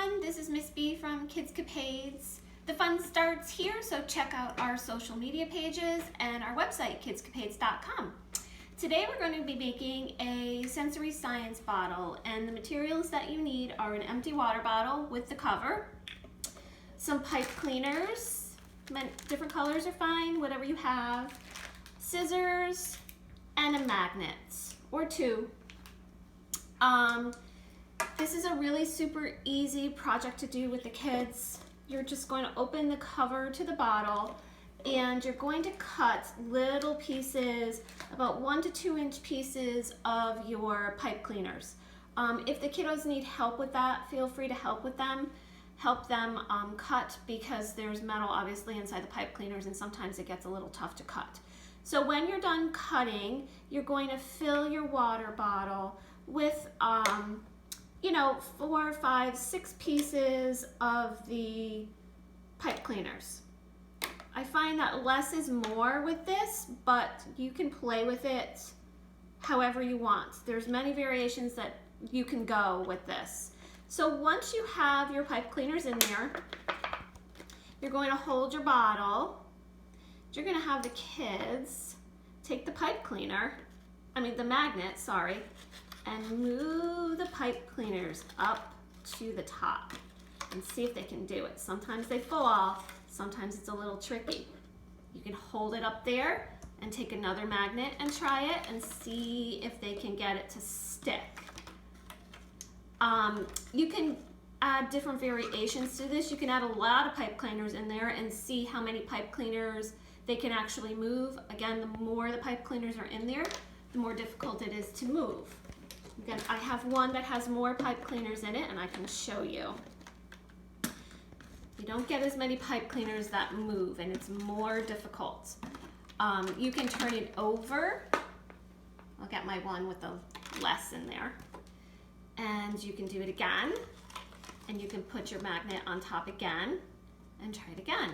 everyone, this is Miss B from Kidscapades. The fun starts here, so check out our social media pages and our website, kidscapades.com. Today we're going to be making a sensory science bottle, and the materials that you need are an empty water bottle with the cover, some pipe cleaners, different colors are fine, whatever you have, scissors, and a magnet, or two. This is a really super easy project to do with the kids. You're just going to open the cover to the bottle and you're going to cut little pieces, about 1 to 2 inch pieces of your pipe cleaners. If the kiddos need help with that, feel free to help them cut, because there's metal obviously inside the pipe cleaners and sometimes it gets a little tough to cut. So when you're done cutting, you're going to fill your water bottle with 4, 5, 6 pieces of the pipe cleaners. I find that less is more with this, but you can play with it however you want. There's many variations that you can go with this. So once you have your pipe cleaners in there, you're going to hold your bottle. You're going to have the kids take the the magnet, and move the pipe cleaners up to the top and see if they can do it. Sometimes they fall, sometimes it's a little tricky. You can hold it up there and take another magnet and try it and see if they can get it to stick. You can add different variations to this. You can add a lot of pipe cleaners in there and see how many pipe cleaners they can actually move. Again, the more the pipe cleaners are in there, the more difficult it is to move. Again, I have one that has more pipe cleaners in it and I can show you. You don't get as many pipe cleaners that move and it's more difficult. You can turn it over. I'll get my one with the less in there. And you can do it again. And you can put your magnet on top again and try it again.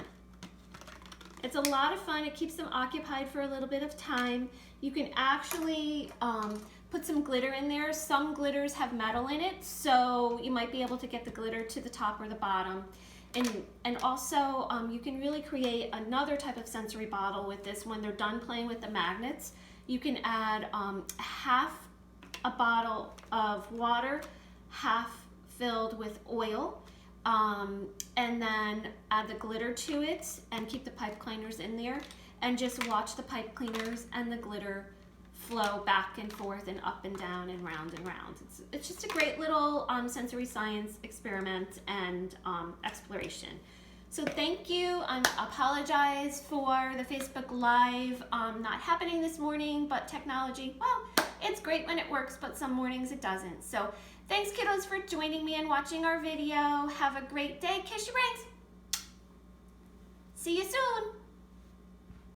It's a lot of fun. It keeps them occupied for a little bit of time. You can actually put some glitter in there. Some glitters have metal in it, so you might be able to get the glitter to the top or the bottom. And also you can really create another type of sensory bottle with this. When they're done playing with the magnets, you can add half a bottle of water, half filled with oil, and then add the glitter to it and keep the pipe cleaners in there and just watch the pipe cleaners and the glitter flow back and forth and up and down and round and round. It's just a great little sensory science experiment and exploration. So thank you. I apologize for the Facebook Live not happening this morning, but technology, well, it's great when it works, but some mornings it doesn't. So thanks, kiddos, for joining me and watching our video. Have a great day. Kiss your brains. See you soon.